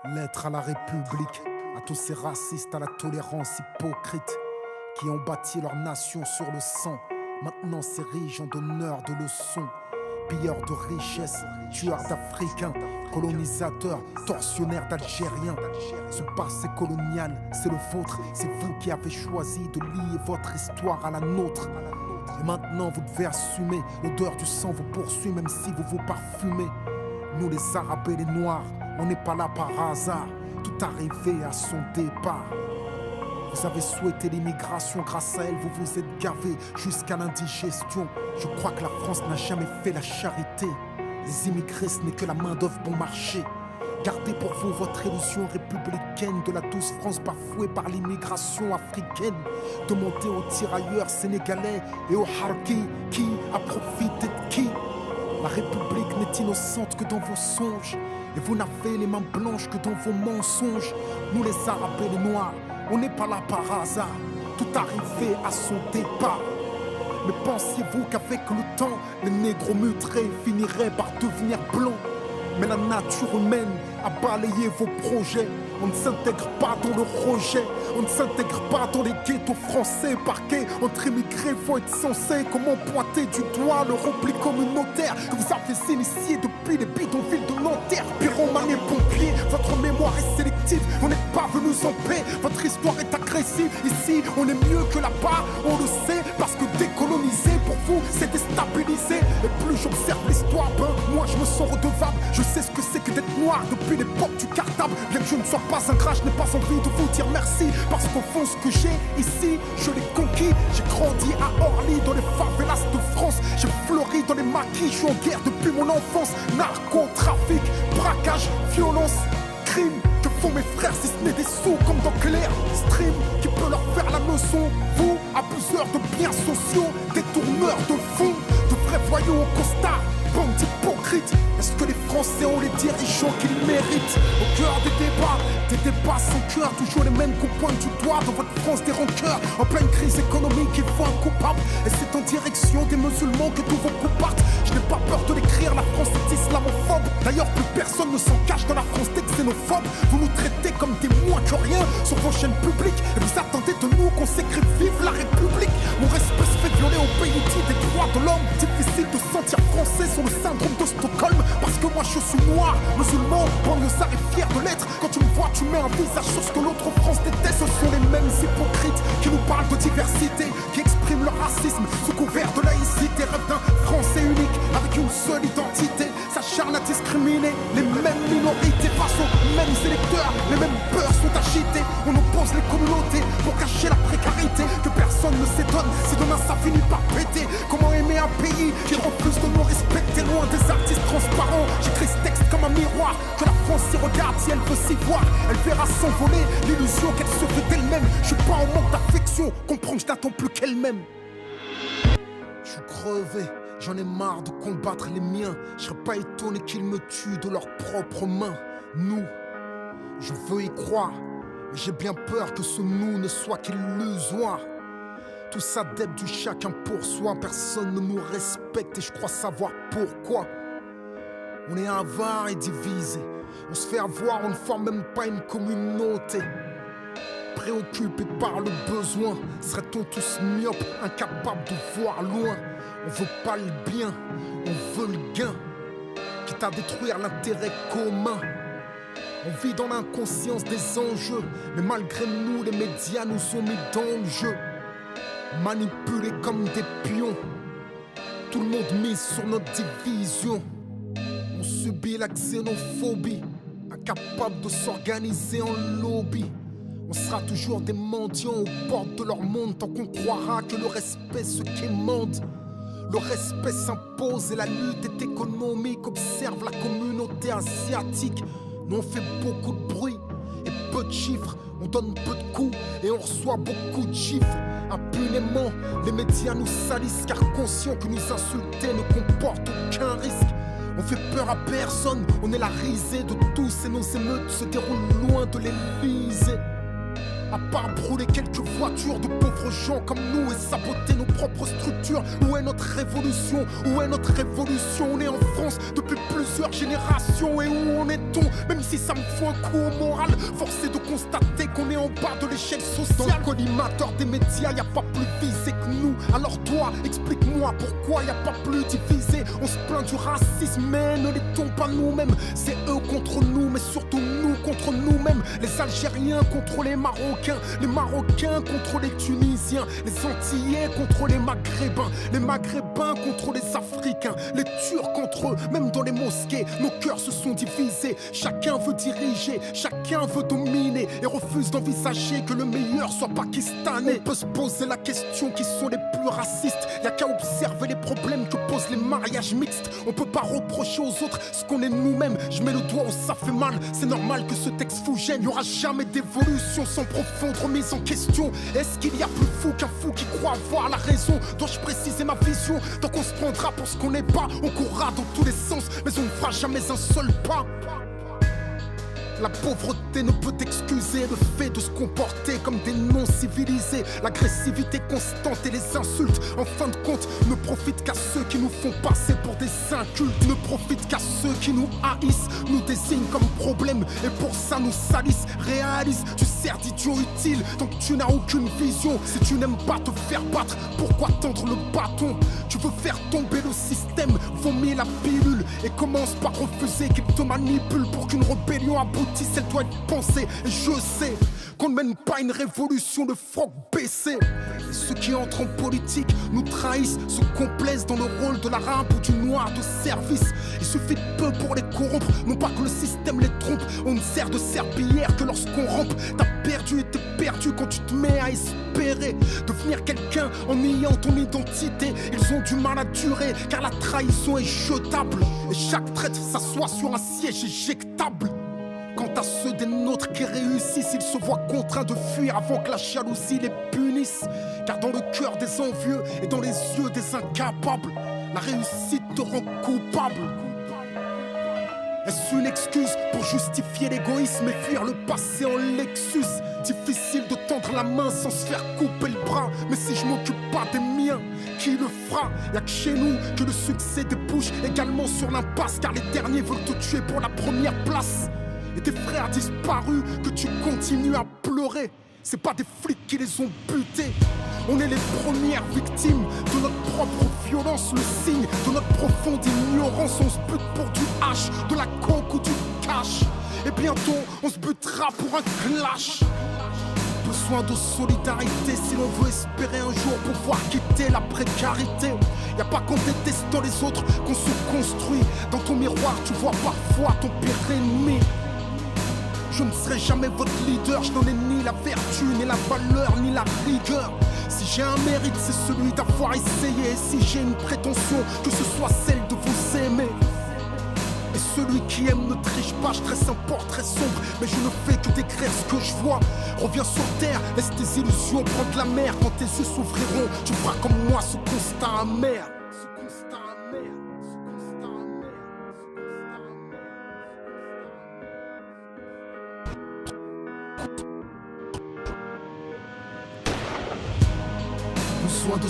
Lettre à la République, à tous ces racistes à la tolérance hypocrite qui ont bâti leur nation sur le sang, maintenant s'érigent en donneurs de leçons. Pilleurs de richesses, tueurs d'Africains, colonisateurs, tortionnaires d'Algériens. Ce passé colonial, c'est le vôtre, c'est vous qui avez choisi de lier votre histoire à la nôtre. Et maintenant vous devez assumer, l'odeur du sang vous poursuit même si vous vous parfumez. Nous les Arabes et les Noirs, on n'est pas là par hasard, tout arrivé à son départ. Vous avez souhaité l'immigration, grâce à elle vous vous êtes gavé jusqu'à l'indigestion. Je crois que la France n'a jamais fait la charité. Les immigrés ce n'est que la main d'œuvre bon marché. Gardez pour vous votre illusion républicaine de la douce France bafouée par l'immigration africaine. Demandez aux tirailleurs sénégalais et aux harkis qui a profité de qui. La République n'est innocente que dans vos songes, et vous n'avez les mains blanches que dans vos mensonges. Nous les Arabes et les Noirs, on n'est pas là par hasard, tout arrivé à son départ. Mais pensiez-vous qu'avec le temps, les négros mutrés finiraient par devenir blancs? Mais la nature humaine a balayé vos projets. On ne s'intègre pas dans le rejet, on ne s'intègre pas dans les ghettos français. Parqués entre immigrés, faut être censé. Comment pointer du doigt le repli communautaire que vous avez initié depuis les bidonvilles de Nanterre? Pyromanes et pompiers, votre mémoire est sélective, on n'est pas venus en paix, votre histoire est agressive. Ici, on est mieux que là-bas, on le sait, parce que décoloniser pour vous, c'est déstabiliser. Et plus j'observe l'histoire, moi je me sens redevable. Je sais ce que c'est que d'être noir depuis l'époque du cartable. Bien que je ne sois pas un gras, je n'ai pas envie de vous dire merci, parce qu'au fond ce que j'ai ici, je l'ai conquis. J'ai grandi à Orly, dans les favelas de France. J'ai fleuri dans les maquis, je suis en guerre depuis mon enfance. Narcotrafic, braquage, violence, crime. Que font mes frères si ce n'est des sous comme dans Clair Stream? Qui peut leur faire la leçon? Vous, abuseurs de biens sociaux, détourneurs de fonds, de vrais voyous au costard, bande d'hypocrites. Est-ce que les Français ont les dirigeants qu'ils méritent? Au cœur des débats sans cœur, toujours les mêmes qu'on pointe du doigt dans votre France des rancœurs. En pleine crise économique, il faut un coupable, et c'est en direction des musulmans que tous vos coups partent. Je n'ai pas peur de l'écrire, la France est islamophobe. D'ailleurs, plus personne ne s'en cache dans la France des xénophobes. Vous nous traitez comme des moins que rien sur vos chaînes publiques, et vous attendez de nous qu'on s'écrit vive la République. Mon respect se fait violer au pays dit des droits de l'homme. Difficile de se sentir français sur le syndrome de Stockholm, parce que moi je suis noir, musulman, banlieusard et fier de l'être. Quand tu me vois, tu mets un visage sur ce que l'autre France déteste. Ce sont les mêmes hypocrites qui nous parlent de diversité, qui expriment leur racisme sous couvert de laïcité. Rêve d'un Français unique avec une seule identité, s'acharne à discriminer les mêmes minorités face aux mêmes électeurs. Les mêmes peurs sont agitées, on oppose les communautés pour cacher la précarité. Que personne ne s'étonne si demain ça finit par péter. Comment aimer un pays qui refuse de nous respecter? Loin des artistes transparents, j'écris ce texte comme un miroir. Que la France s'y regarde, si elle veut s'y voir, elle verra s'envoler l'illusion qu'elle se fait d'elle-même. Je suis pas en manque d'affection, comprends que je n'attends plus qu'elle-même. Je suis crevé, j'en ai marre de combattre les miens. Je serais pas étonné qu'ils me tuent de leurs propres mains. Nous, je veux y croire, mais j'ai bien peur que ce nous ne soit qu'illusoire. Tout ça dépend du chacun pour soi, personne ne nous respecte et je crois savoir pourquoi. On est avare et divisé, on se fait avoir, on ne forme même pas une communauté. Préoccupés par le besoin, serait-on tous myopes, incapables de voir loin? On veut pas le bien, on veut le gain, quitte à détruire l'intérêt commun. On vit dans l'inconscience des enjeux, mais malgré nous, les médias nous ont mis dans le jeu. Manipulés comme des pions, tout le monde mise sur notre division. On subit la xénophobie, incapable de s'organiser en lobby. On sera toujours des mendiants aux portes de leur monde, tant qu'on croira que le respect se quémande. Le respect s'impose et la lutte est économique. Observe la communauté asiatique. Nous on fait beaucoup de bruit et peu de chiffres. On donne peu de coups et on reçoit beaucoup de chiffres. Impunément, les médias nous salissent, car conscients que nous insulter ne comporte aucun risque. On fait peur à personne, on est la risée de tous, et nos émeutes se déroulent loin de l'Élysée. À part brûler quelques voitures de pauvres gens comme nous et saboter nos propres structures. Où est notre révolution? Où est notre révolution? On est en France depuis plus plusieurs générations et où en est-on? Même si ça me fout un coup au moral, force est de constater qu'on est en bas de l'échelle sociale. Dans le collimateur des médias, y a pas plus visé que nous. Alors toi, explique-moi pourquoi y a pas plus divisé. On se plaint du racisme, mais ne l'étons pas nous-mêmes. C'est eux contre nous, mais surtout nous contre nous-mêmes. Les Algériens contre les Marocains contre les Tunisiens, les Antillais contre les Maghrébins contre les Africains, les Turcs contre eux, même dans les mosquées, nos cœurs se sont divisés. Chacun veut diriger, chacun veut dominer et refuse d'envisager que le meilleur soit pakistanais. On peut se poser la question qui sont les plus racistes. Y'a qu'à observer les problèmes que posent les mariages mixtes. On peut pas reprocher aux autres ce qu'on est nous-mêmes. Je mets le doigt où ça fait mal, c'est normal que ce texte vous gêne. Y'aura jamais d'évolution sans profonde remise en question. Est-ce qu'il y a plus fou qu'un fou qui croit avoir la raison? Dois-je préciser ma vision? Donc on se prendra pour ce qu'on n'est pas. On courra dans tous les sens, mais on ne fera jamais un seul pas. La pauvreté ne peut excuser le fait de se comporter comme des non-civilisés. L'agressivité constante et les insultes, en fin de compte, ne profitent qu'à ceux qui nous font passer pour des incultes. Ne profitent qu'à ceux qui nous haïssent, nous désignent comme problème et pour ça nous salissent. Réalise, tu sers d'idiot utile tant que tu n'as aucune vision. Si tu n'aimes pas te faire battre, pourquoi tendre le bâton? Tu veux faire tomber le système, vomir la pilule et commence par refuser qu'il te manipule pour qu'une rébellion aboutisse. Elle doit être pensée, et je sais qu'on ne mène pas une révolution de froc baissé. Et ceux qui entrent en politique nous trahissent, se complaisent dans le rôle de l'arabe ou du noir de service. Il suffit de peu pour les corrompre, non pas que le système les trompe. On ne sert de serpillière que lorsqu'on rampe. T'as perdu et t'es perdu quand tu te mets à espérer devenir quelqu'un en niant ton identité. Ils ont du mal à durer car la trahison est jetable et chaque traître s'assoit sur un siège éjectable. Quant à ceux des nôtres qui réussissent, ils se voient contraints de fuir avant que la jalousie les punisse. Car dans le cœur des envieux et dans les yeux des incapables, la réussite te rend coupable. Est-ce une excuse pour justifier l'égoïsme et fuir le passé en Lexus? Difficile de tendre la main sans se faire couper le bras. Mais si je m'occupe pas des miens, qui le fera? Y'a que chez nous que le succès débouche également sur l'impasse. Car les derniers veulent te tuer pour la première place. Et tes frères disparus que tu continues à pleurer, c'est pas des flics qui les ont butés. On est les premières victimes de notre propre violence, le signe de notre profonde ignorance. On se bute pour du hache, de la coke ou du cash. Et bientôt on se butera pour un clash. Besoin de solidarité si l'on veut espérer un jour pouvoir quitter la précarité. Y'a pas qu'en détestant les autres qu'on se construit. Dans ton miroir tu vois parfois ton pire ennemi. Je ne serai jamais votre leader, je n'en ai ni la vertu, ni la valeur, ni la rigueur. Si j'ai un mérite, c'est celui d'avoir essayé. Et si j'ai une prétention, que ce soit celle de vous aimer. Et celui qui aime ne triche pas, je tresse un portrait sombre, mais je ne fais que décrire ce que je vois. Reviens sur terre, laisse tes illusions prendre la mer. Quand tes yeux s'ouvriront, tu feras comme moi ce constat amer. Besoin de